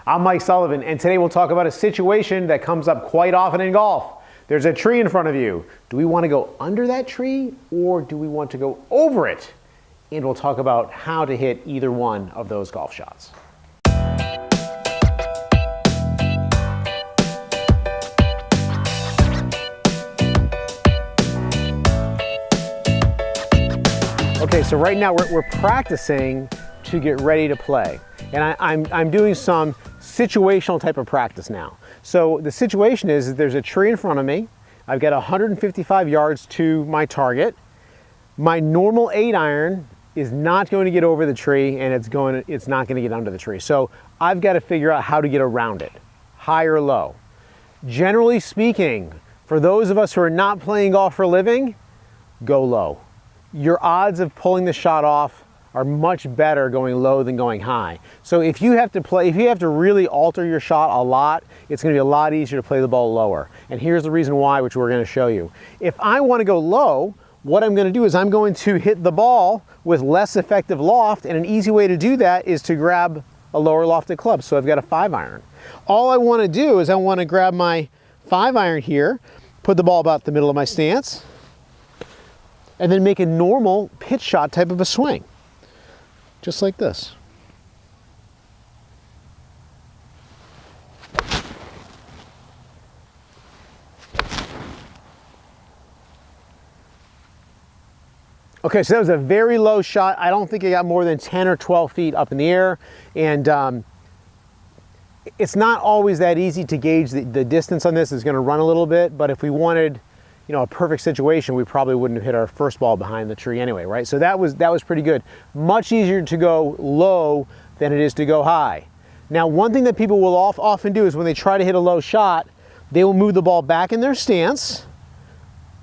I'm Mike Sullivan, and today we'll talk about a situation that comes up quite often in golf. There's a tree in front of you. Do we want to go under that tree or do we want to go over it? And we'll talk about how to hit either one of those golf shots. Okay, so right now we're practicing to get ready to play. And I'm doing some situational type of practice now. So the situation is there's a tree in front of me. I've got 155 yards to my target. My normal 8-iron is not going to get over the tree, and it's not going to get under the tree. So I've got to figure out how to get around it, high or low. Generally speaking, for those of us who are not playing golf for a living, go low. Your odds of pulling the shot off are much better going low than going high. So if you have to really alter your shot a lot, it's going to be a lot easier to play the ball lower. And here's the reason why, which we're going to show you. If I want to go low, what I'm going to do is I'm going to hit the ball with less effective loft, and an easy way to do that is to grab a lower lofted club. So I've got a 5-iron. All I want to do is I want to grab my 5-iron here, put the ball about the middle of my stance, and then make a normal pitch shot type of a swing. Just like this. Okay, so that was a very low shot. I don't think I got more than 10 or 12 feet up in the air. And it's not always that easy to gauge the distance on this. It's gonna run a little bit, but if we wanted, you know, a perfect situation, we probably wouldn't have hit our first ball behind the tree anyway, right? So that was pretty good. Much easier to go low than it is to go high. Now, one thing that people will often do is when they try to hit a low shot, they will move the ball back in their stance,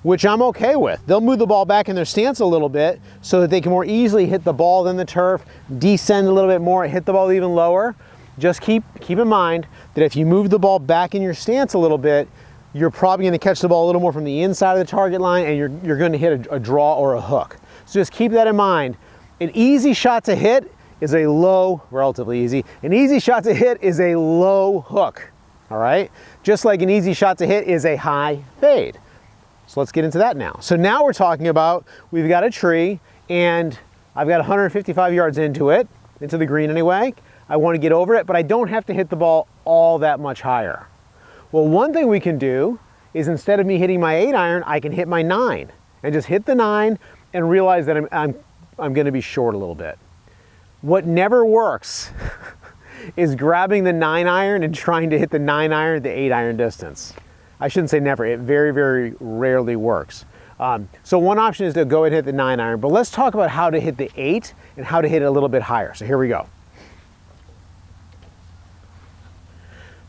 which I'm okay with. They'll move the ball back in their stance a little bit so that they can more easily hit the ball than the turf, descend a little bit more, hit the ball even lower. Just keep in mind that if you move the ball back in your stance a little bit, you're probably going to catch the ball a little more from the inside of the target line, and you're going to hit a draw or a hook. So just keep that in mind. An easy shot to hit is a low, relatively easy, an easy shot to hit is a low hook, all right? Just like an easy shot to hit is a high fade. So let's get into that now. So now we're talking about, we've got a tree, and I've got 155 yards into it, into the green anyway. I want to get over it, but I don't have to hit the ball all that much higher. Well, one thing we can do is instead of me hitting my 8-iron, I can hit my 9 and just hit the 9 and realize that I'm going to be short a little bit. What never works is grabbing the 9-iron and trying to hit the 9-iron at the 8-iron distance. I shouldn't say never. It very, very rarely works. So one option is to go ahead and hit the 9-iron, but let's talk about how to hit the 8 and how to hit it a little bit higher. So here we go.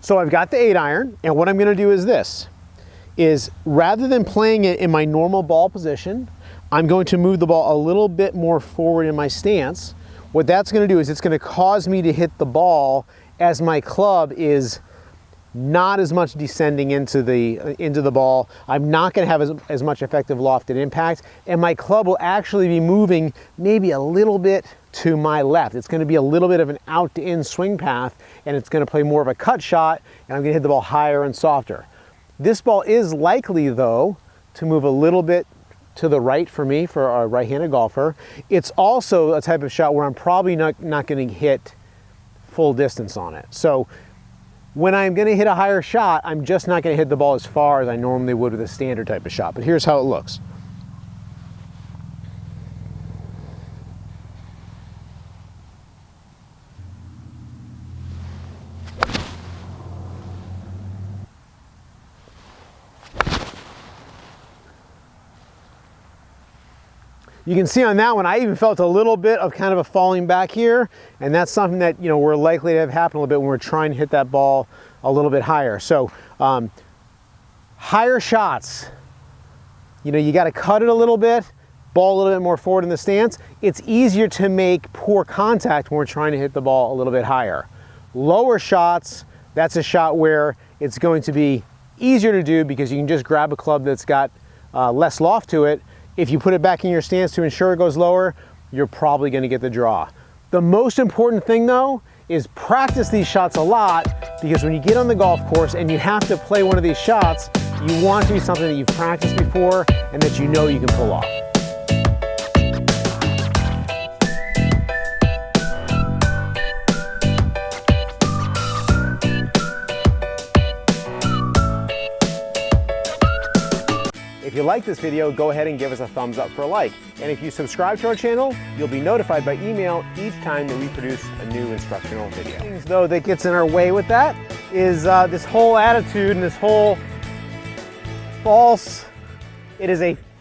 So I've got the 8-iron, and what I'm going to do is this, is rather than playing it in my normal ball position, I'm going to move the ball a little bit more forward in my stance. What that's going to do is it's going to cause me to hit the ball as my club is not as much descending into the ball. I'm not going to have as much effective lofted impact, and my club will actually be moving maybe a little bit to my left. It's going to be a little bit of an out to in swing path, and it's going to play more of a cut shot, and I'm going to hit the ball higher and softer. This ball is likely, though, to move a little bit to the right for me, for a right-handed golfer. It's also a type of shot where I'm probably not going to hit full distance on it. So when I'm going to hit a higher shot, I'm just not going to hit the ball as far as I normally would with a standard type of shot. But here's how it looks. You can see on that one, I even felt a little bit of kind of a falling back here, and that's something that, you know, we're likely to have happen a little bit when we're trying to hit that ball a little bit higher. So higher shots, you know, you got to cut it a little bit, ball a little bit more forward in the stance. It's easier to make poor contact when we're trying to hit the ball a little bit higher. Lower shots, that's a shot where it's going to be easier to do because you can just grab a club that's got less loft to it. If you put it back in your stance to ensure it goes lower, you're probably going to get the draw. The most important thing, though, is practice these shots a lot, because when you get on the golf course and you have to play one of these shots, you want to be something that you've practiced before and that you know you can pull off. If you like this video, go ahead and give us a thumbs up for a like. And if you subscribe to our channel, you'll be notified by email each time that we produce a new instructional video. Things though that gets in our way with that is this whole attitude and this whole false, it is a false